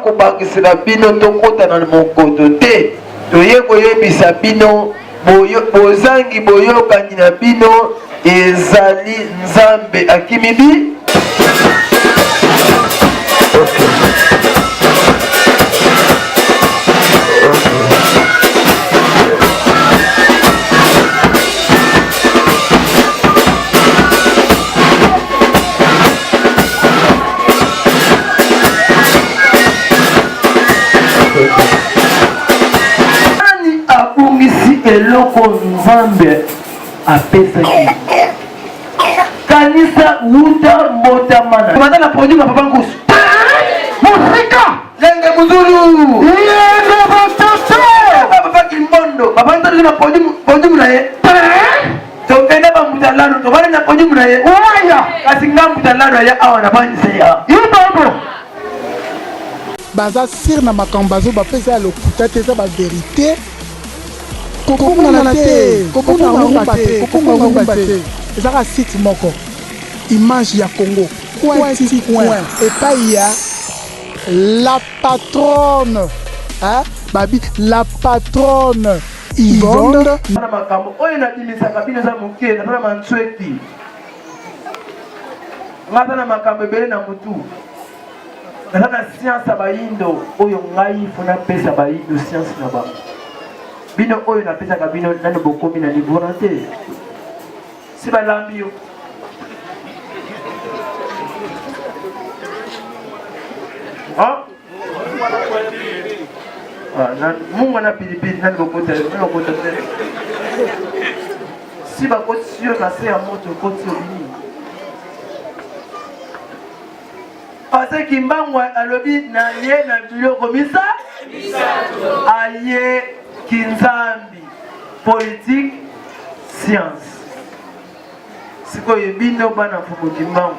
kobakisela bino tokota na mokoto te toye koyebisa bino bozangi boyokani na bino ezali Nzambe akimibi. Nani abungisi eloko Nzambe apesaki kanisa wuta mbota mana madana podi papa ngusu musika lenge muzuru lenge bototo papa kimbondo papa ntari na podi mulaye tokenda ba mutalano to bali na podi mulaye waya kasinga mutalano ya awana banseya ibabo baza sir na makambazo ba pesa lokuta te za ba vérité kokona na te kokona ngomba te ezaka site moko image ya Congo point et pas ya la patronne babi la patronne Yvonne na makambo oyo na bimisaka bino za mokie na tala mantsweti ngata na makambo ebele na mutu na science bayindo oyo ngai funa pesa bayindo science na ba bino oyo na pesa ka bino nani bokomi na niveau na te si balambi yo mungu na pilipili nani bokota te si bakoti yo na se ya moto koti yo bini parce que mbangu alobi na ye na biloko misa aye kinzambi politique science sikoyo bino bana fumoki mbangu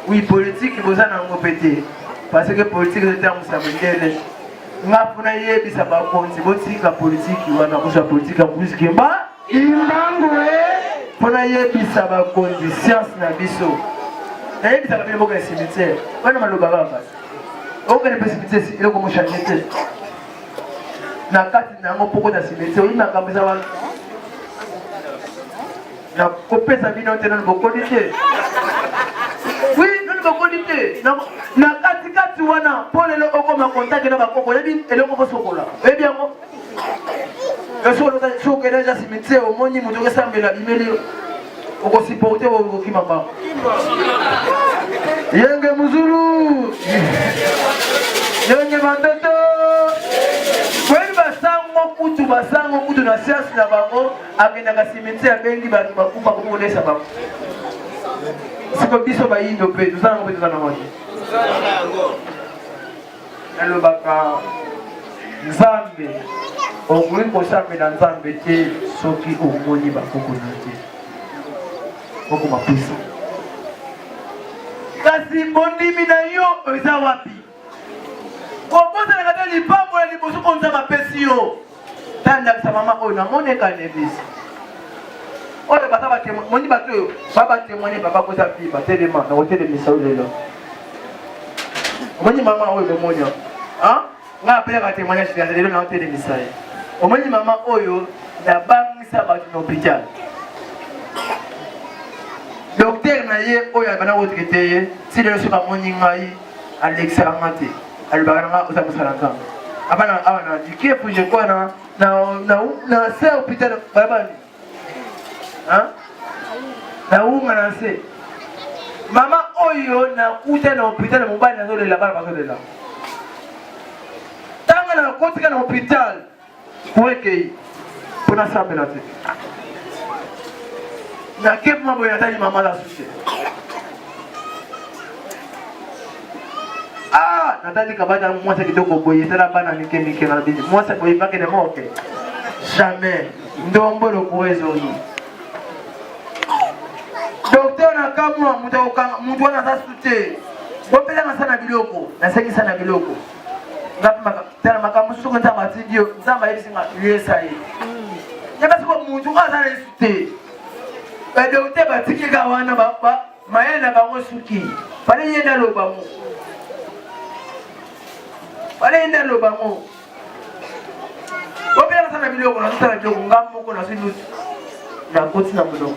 oui politique boza nango pete parce que politique ezotambusa mondele nga mpona yebisa bakonzi botika politiki wana kozwa politiki ya musiki mba imbangu mpona yebisa bakonzi science na biso nayebisaka bino boka ya cimetière wana maloba baba okende mpe cimetière eloko mochange te na kati na yango poko na cimetière oyi makambo eza wana na kopesa bino te nano bokoli te oui nano bokoli te na katikati wana mpo lelo okoma kontakte na bakoko oyebi eloko bosokola oyebi yango sokende eja cimetière omoni moto okesambela bimeli yo okosiporte okokima bango yenge muzulu yenge mandoto koyebi basango kutu na siasi na bango akendaka cimetière abengi bato bakufa kokolesa bango siko biso bayindo mpe toza nango mpe toza nango nalobaka Nzambe okoki kosambela Nzambe te soki omoni bakoko na te okoma pesa kasi bondimi na yo eza wapi kobosanaka te lipambo ya liboso ko Nzambe apesi yo tandakisa mama oyo namoneka nebisi oyo bata moni bato oyo babatémoine baba koza pi batelema na kotelemisa oyo lelo omoni mama oyo bomoni nga apelaka témoignage ya lelo na kotelemisa ye omoni mama oyo nabangisa bato na hôpital docteur na ye oyo abana kotraite ye si lelo soki amoni ngai alekisaka te alobaka nanga oza mosala nzambe abana awa na dikefu je crois na se hôpital balabani na unga na se mama oyo nakuta na hôpital mobali nazolela bana bazolela tanga na kotika na hôpital po ekei mpo nasambela te na kepu maboye natali mama la sute natali kabata mwasa kitoko boye tala bana mike na bini mwasa boye bakene moke jamais ndombolo kuwezoni docteur na kamwa mutu wana za sute bopela na sana biloko na sengi sana biloko ngapima tala makambo soko Nzambe atindio Nzambe ayebisinga yesa ye nyaka siko mutu aza na sute badocteur batikika wana mayele na bango suki fale yenda loba mu Allez, il y a le bango. Combien de temps a-t-il qu'on a tout à l'heure qu'on a fait nous la côte dans le nom.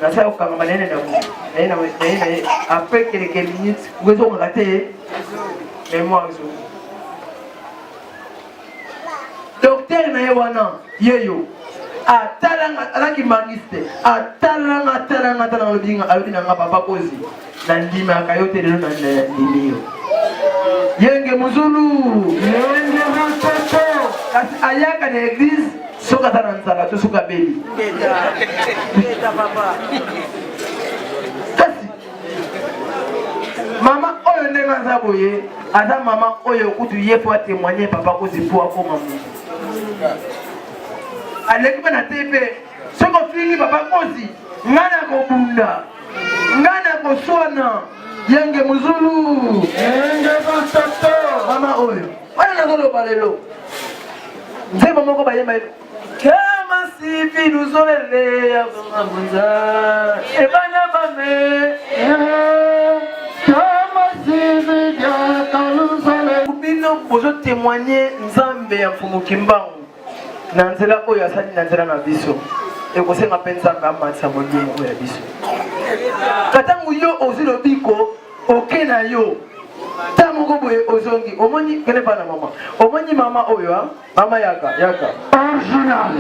La salle au Cameroun, après quelques minutes, vous avez raté. Mais moi, docteur Nayawana, Yeyo, a talent qui mangiste, a talent le bien, a le bien, papa Kosi, Nandima Kayote de Nandimio. Yenge Muzulu, Yenge Muzulu, Ayaka de l'église, Sokatansala, to Sukabeli. Maman, oyo ndenge azaboye, aza maman oyo kutu ye pour témoigner papa Kosi pour akoma mu. Aleki na tepe, soko fingi papa Kosi, ngana ko bunda, ngana ko swana, Yenge Muzulu, Yenge Basato, mama oyo. Wana nazolo balelo. Nzema moko bayema kama sivi nuzolele ya mabunza, ebana bame. Vous témoigner Nzambe ya Fumukimbangu na nzela oyo asali na nzela na biso et ko senga penza ngamba sa modimo ya biso katangu yo ozilobiko okena yo tamugo boye ozongi omoni kene pa na mama omoni mama oyo mama yaka original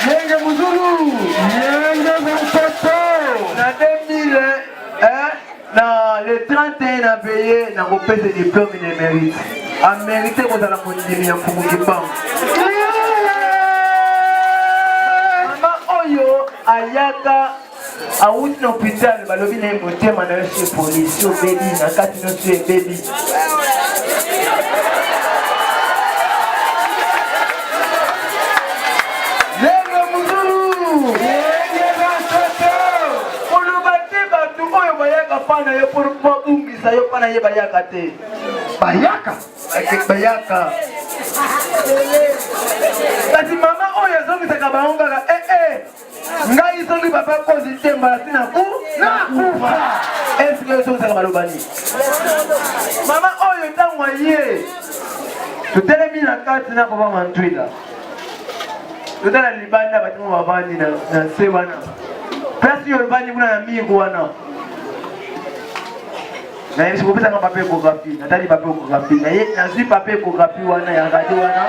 Yenge Muzulu Yenge Muzulu na 2000 na le 31 a payé na repèse des diplômes de mérite. A mérité qu'on a la pandémie en Fumukimbangu. Maman Oyo Ayaka a outi na hôpital balobi na motema na chez police au baby na kati no chez baby. Pana yo pour bungisa yo pana ye bayaka te bayaka kasi mama oyo azongisaka baongaka ngai songi papa Kosi temba tina ku na kufa eske yo songisaka balobani mama oyo ntango aye totelemi na kati na papa Mantwila totala libanda batingo bavandi na se wana place yo bavandi kuna na migo wana na yesu kopesa nga papier échographie natali papier échographie na ye nazwi papier échographie wana ya radio wana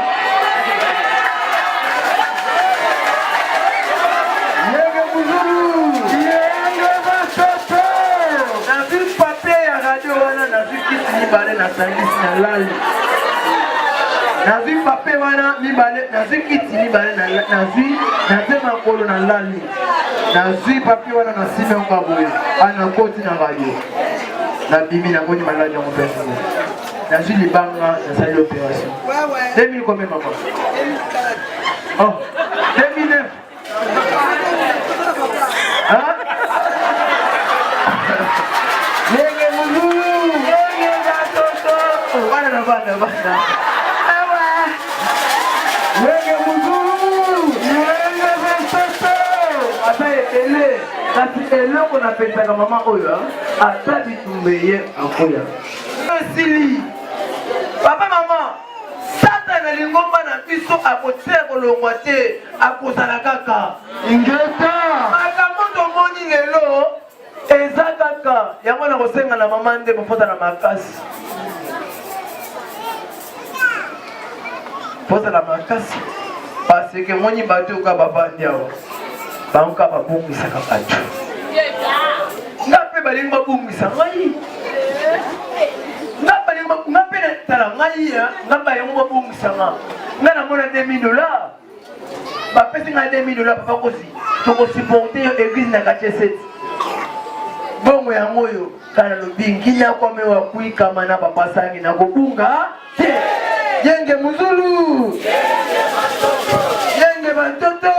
Yenge Muzulu Yenge Basoto nazwi papier ya radio wana nazwi kisi mibale na sangisi na lali nazwi papier wana mibale nazwi kiti mibale nazwi makolo na lali nazwi papier wana na sime ngaboye ana koti na radio na bimi na ngoni maladi ya mpenzi na zili banga na sali opération 2000 combien maman oh 2009 hein Yenge Muzulu Yenge Basoto wana na banda awa Yenge Muzulu Yenge Basoto ata ele kasi eloko na pensaka mama oyo ata bitumbe ye akoya sili papa mama satana lingomba na biso akotia kolongwa te akozala kaka ingeta makambo tomoni lelo eza kaka yango na kosenga na mama nde mopota na makasi poza na makasi parce que moni bato ka babandi awa banka babungisaka bato nga mpe balingi babungisa ngai nga mpe tala ngai nga bayango babungisa nga namona $2000 bapesi nga $2000 papa Kosi tokosupporte yo église na quartier 7 bongo yango oyo kana lobi nkinya kwame wakuikama na papa sangi na kobunga te Yenge Muzulu Yenge Bantoto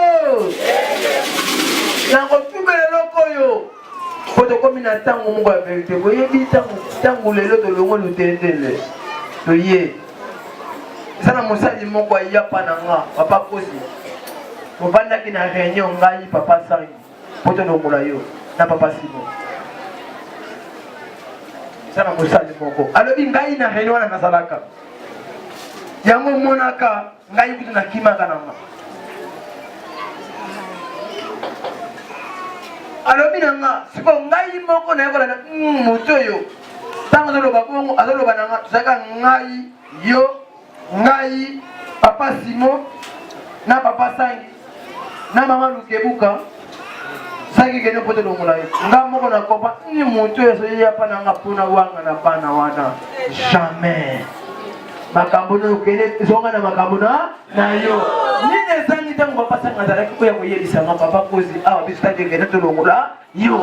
nakotubela eloko oyo po tokomi na ntango moko ya verite boyebi ntango lelo tolongo lutendele toye eza na mosali moko ayapa na nga papa Kosi tovandaki na réunion ngai papa sangi po tolongola yo na papa Simon. Ça na mosali moko. Alobi ngai na réunion na nazalaka. Yango monaka ngai kutu na kimaka na nga. Alobi na nga siko ngai moko na yekola na moto yo. Tango azoloba bongo azoloba na nga saka ngai yo ngai papa Simon na papa Sangi na mama Lukebuka Sangi kene poto lo mulai nga moko na kopa ni moto yo so ya pa na nga puna wanga na bana wana jamais makambo no kene zonga na makambo na yo nini zangi tango papa Sangi azala ko ya koyelisa nga papa kozi awa bisita kene to lo mula yo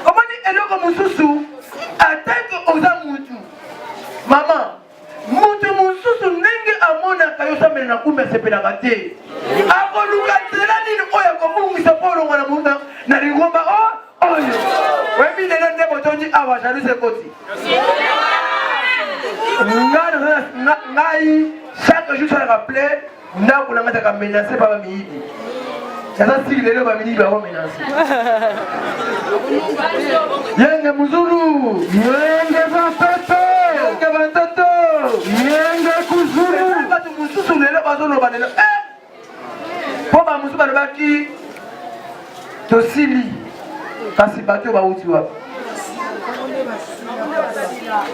Omoni eloko mususu atake oza mutu mama mutu mususu ndenge amonaka yo samela na kumbe asepelaka te akoluka nzela nini oyo akobungisa mpo olonga na munda na lingomba oyo webi lelo nde botondi awa jaluse koti ngai chaque jour salaka ple ndako nanga taka menase pa bamiyibi Sasa siki lelo bamini ba menace. Yenge muzuru, yenge batoto, yenge batoto, yenge kuzuru. Batu mususu lelo bazolo banelo. Po ba mususu balobaki tosili. Kasi bato ba uti wapi?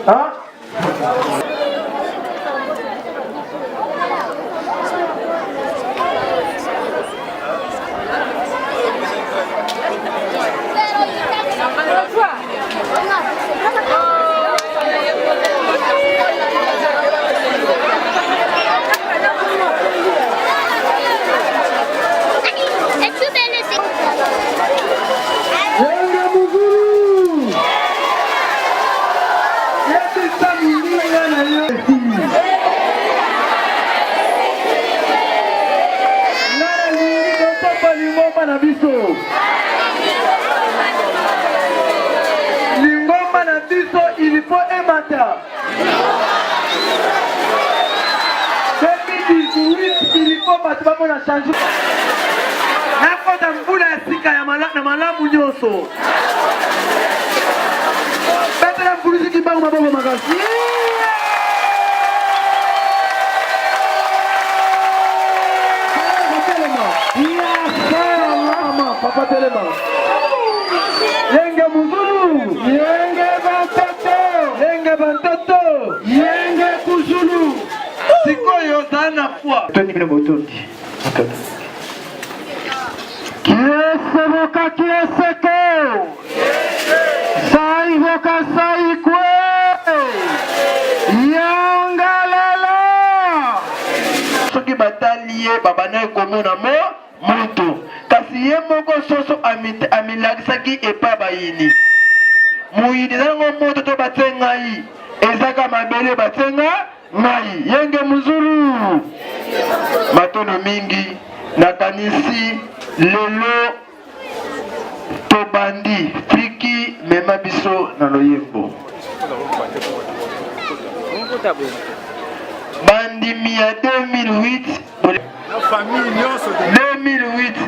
Hein? Lingomba na biso il faut emata 2018 il faut bato bamona change nakota mbula ya sika ya malamu nyonso betela mpulisiki bango maboko makasi Papa Telema. Yenge muzulu, yenge bantoto, yenge bantoto, yenge kuzulu. Sikoyo zana kwa. Toni bila botondi. Kieseboka kieseko. Sai voka sai kwe. Yangalala. Soki bataliye babana komona moto. Kasi ye moko soso amilakisaki epa bayini muyini nango moto to batenga yi ezaka mabele batenga ngai yenge muzuru matono mingi nakanisi lelo tobandi friki mema biso na loyembo bandimi ya 2008 2008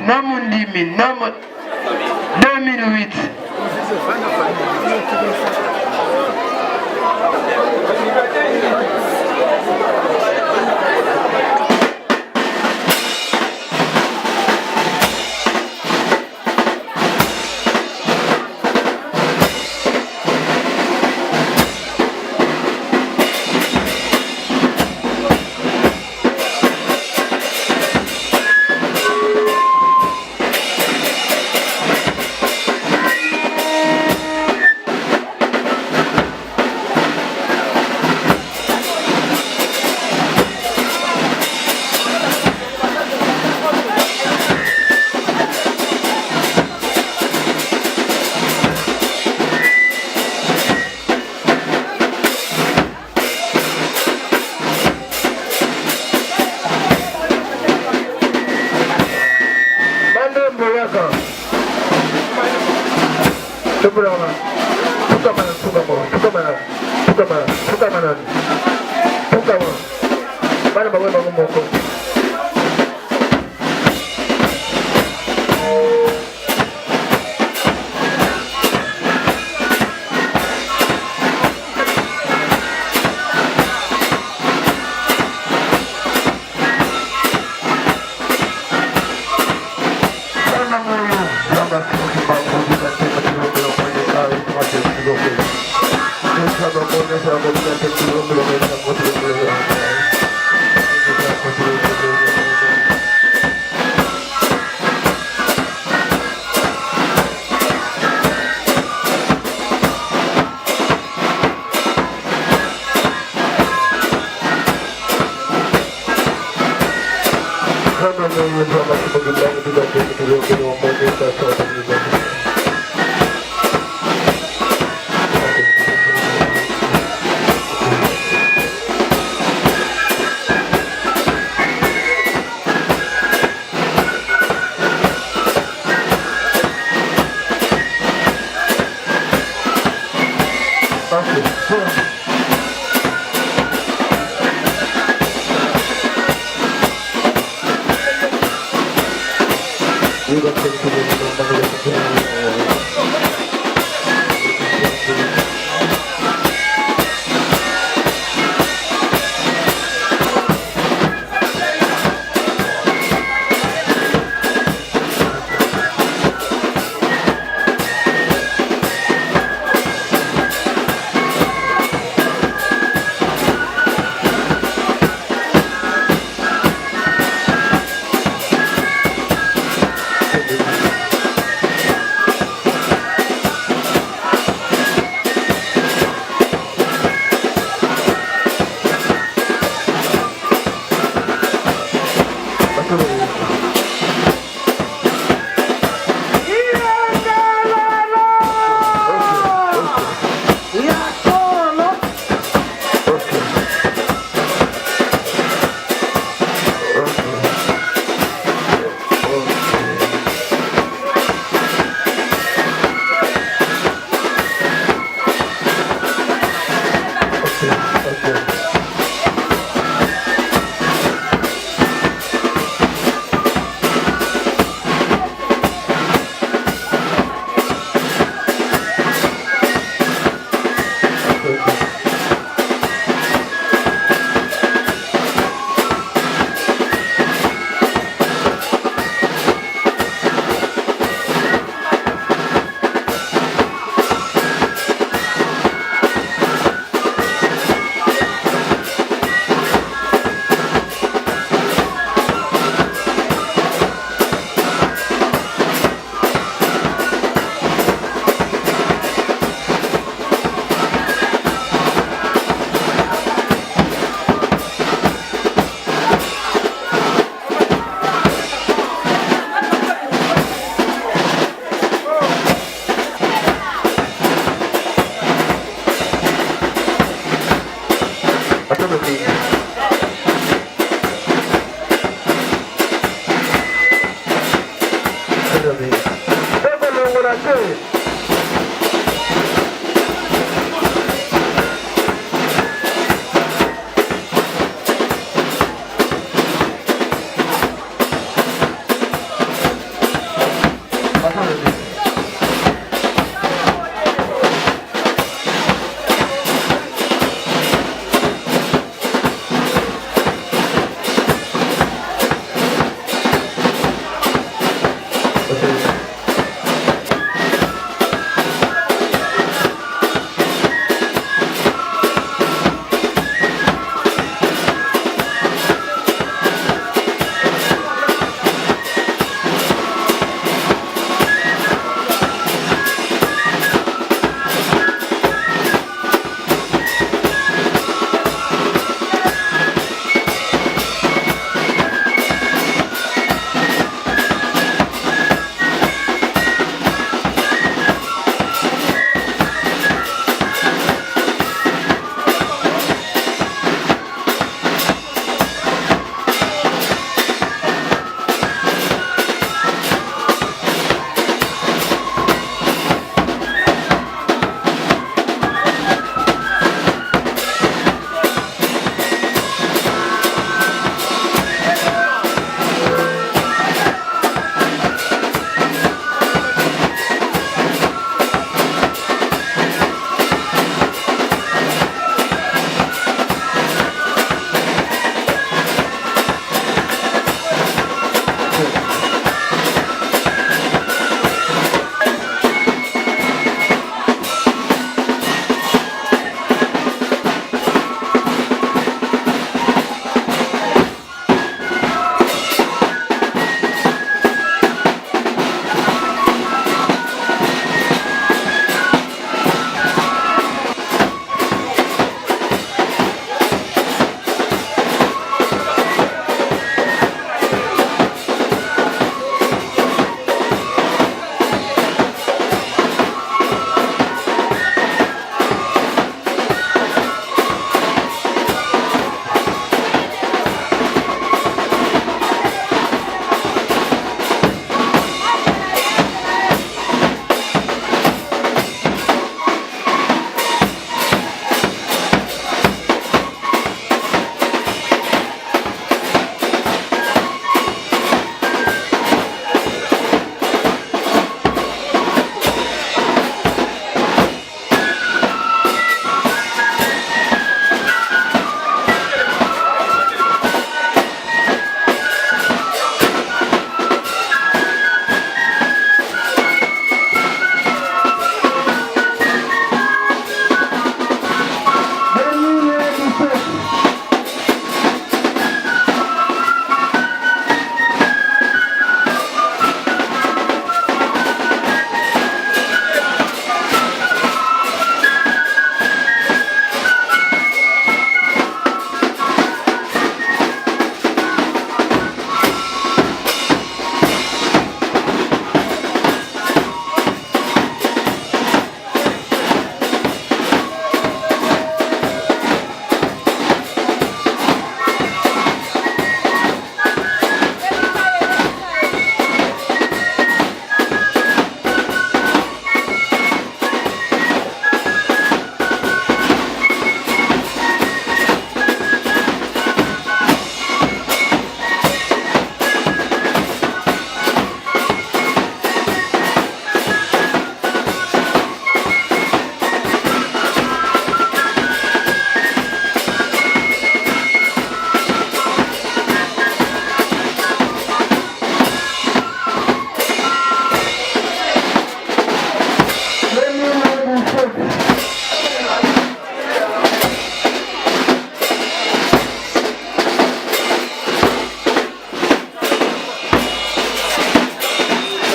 namundimi 2008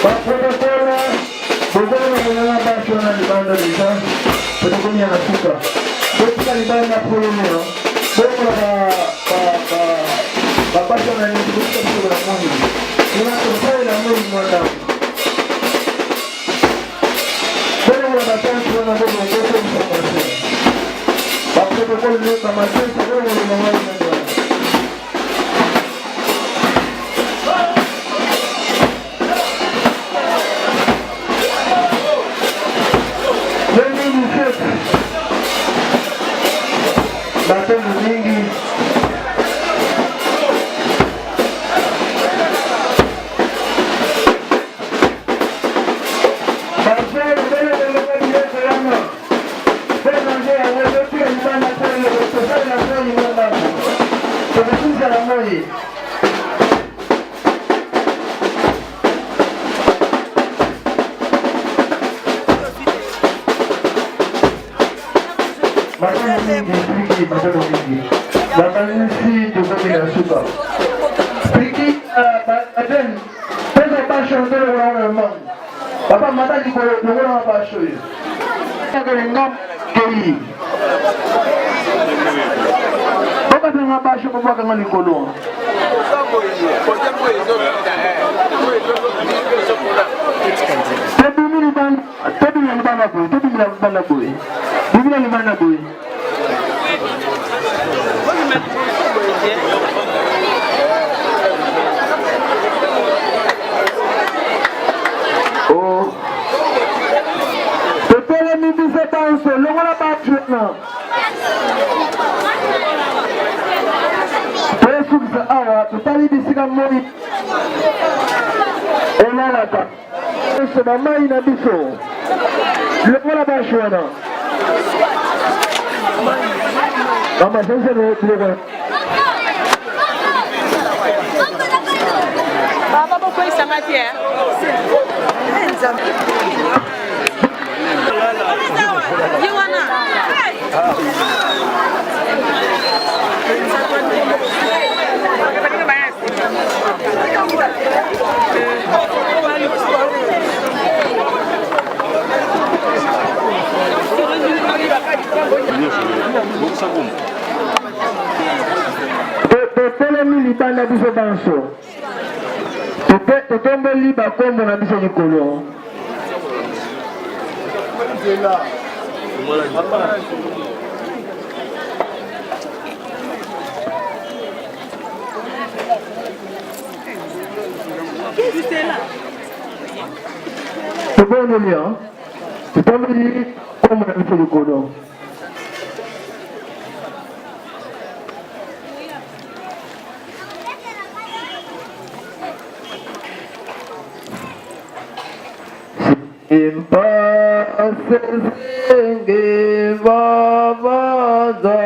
Protokole, bozala baso na libanda deja, protokole ya nafuka. Botika libanda poloneo, bokola baso na nini botika biso na moni. Kuna tosala na moni mwanda. Bokola batansi na bokola bokola msapase. Protokole ni kama sasa bokola na moni na. Batendo mingi papa mata likolo longola na basho yo yakolenga kei okatanga basho kopakanga likolo tebimila libanda boye bimila libanda boye totelemi biso banso longola batuna toesukisa awa totali bisika moi elalaka so bamai na biso longola basho wana mama sensene biloko baba bokoyisa mati You wanna? totelemi libanda biso banso totomboli bakombo na biso likolo toboneli totomboli kombo na biso likolo in paz senge vavaza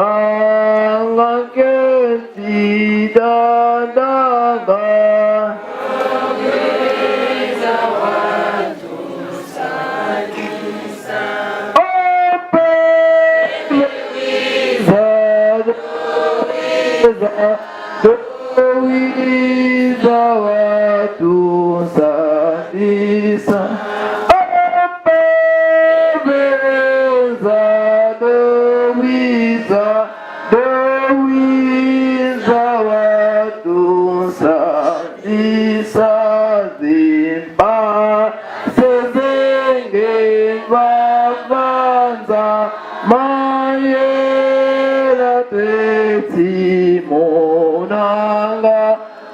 kinsanga kenti dadaga Doiza watu sadisa Abeza doiza watu sadisa Zimba sezenge vavanza Mayela Monanga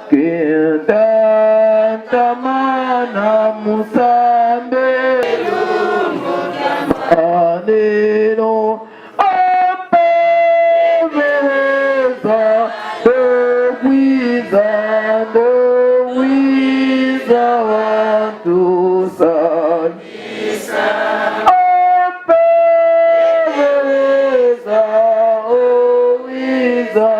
Kendanta mana musambe Aneno Apeveza Dowiza Wantu Sanisa Apeveza Owiza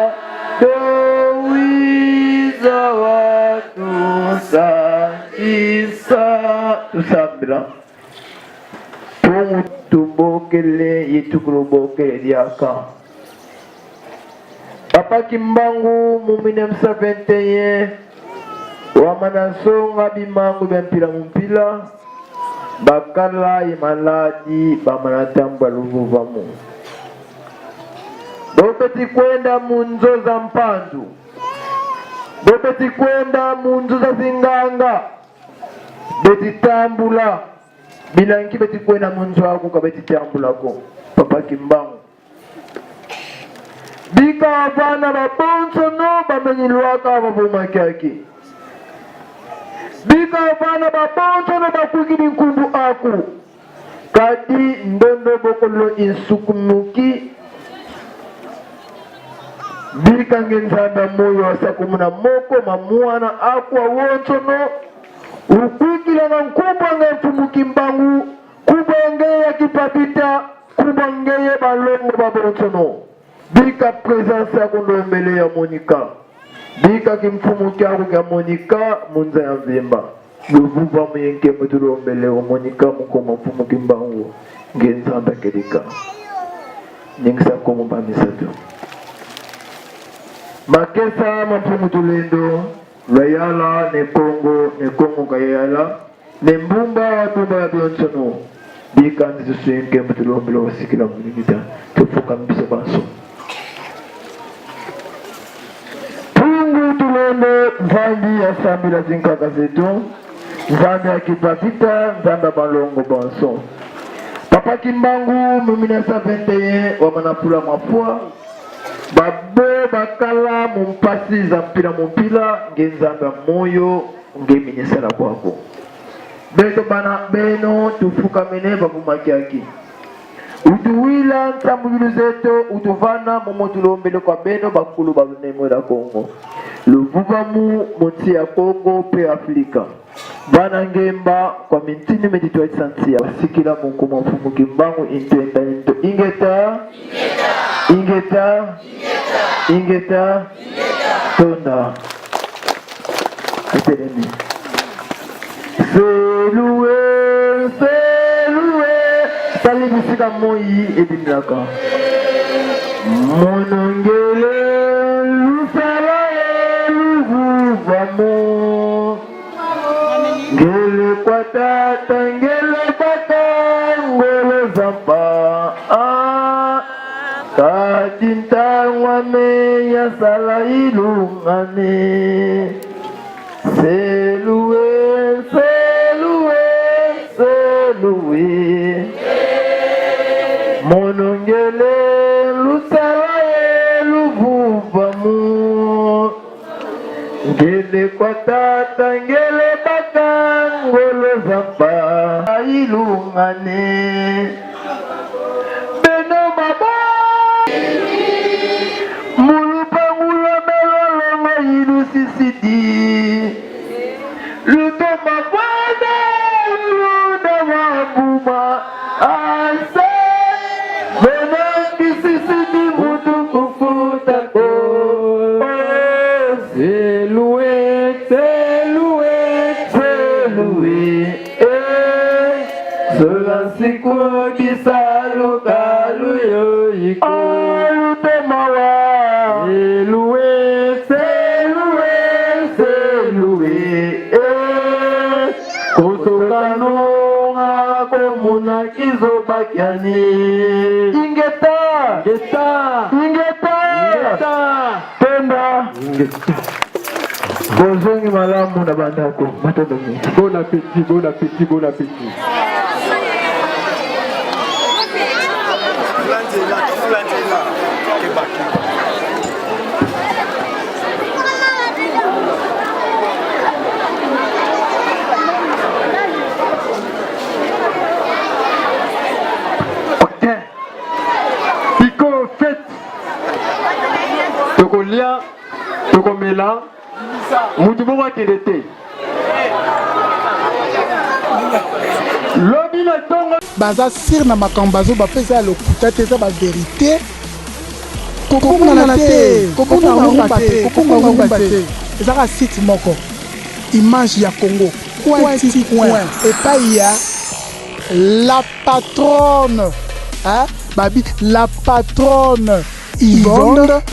tusambira tumutubokele yitukulu bokele lyaka Papa Kimbangu mu 1921 wamanasonga bimangu bya mpila bakala imaladi bamanatambwa luvuvamu bopeti kwenda munzo za mpandu bopeti kwenda munzo za zinganga betitambula bilanki beti kwenda munzo ako kabetitambulako Papa Kimbangu bika abana babonso no bamenyilwaka bavumakiaki bika abana babonso no bakukini nkundu aku kadi ndondo bokolo insukumuki bika ngenzanda moyo asakumuna moko mamuana aku awonso no ukwikila na nkubwa nga mfumuki mbangu kubongeye kipapita kubongeye balongo babonso no bika presence ya kundombele ya Monica bika kimfumu kyako kya Monica munza ya mvimba luvuva muyenke mutulombele wa Monica mukoma mfumu kimbangu ngenzanda kelika ningisa komo bamisatu makesa mfumu tulendo Rayala ne Kongo kayala ne mbumba watumba ya byonsono bika nzisuyenke mutulombele wa sikila munigita tufuka mbisa baso Nzambi ya sambila zinkaka zetu Nzambi ya kipapita Nzambi ya balongo banson Papa Kimbangu mu 1921 wamanapula mafua babo bakala mumpasi za mpila nge Nzambi ya moyo nge minyesala kwako beto bana beno tufuka mene babumakiaki utuwila nsambulilu zetu utuvana momotulombele kwa beno bakulu balunemo la Kongo luvuvamu munsi ya Kongo pe Afrika bana ngemba kwa mintini meditwa santia wasikila mukuma mfumu Kimbangu intenda into ingeta tonda etelemi seluwe sali bisika moyi edimilaka monongele vamo ngele kwa tata ngele bata ngolo zampa kadinta wame ya sala ilungane seluwe monongele lusala luvuvamu ngele kwa tata ngele baka ngolo zampa ilungane beno baba mulupangula melolonga ilu sisidi luto mabwana luna mabuma asa benangi sisidi mutu kufutako siku kisalo kalu yo iko temawa seluwe kutokano ngakomuna kizo bakyani ingeta tenda bozongi malamu na bandako matondo mingi bon appétit Pico fête tokolia tokomela mutu moko akende te lobi na tongo baza sir na makambo bazo bapesa ya lokuta te eza baverité kokomona te kokomona te ezaka site moko image ya Congo coin epai ya la patronne babi la patronne Yvonne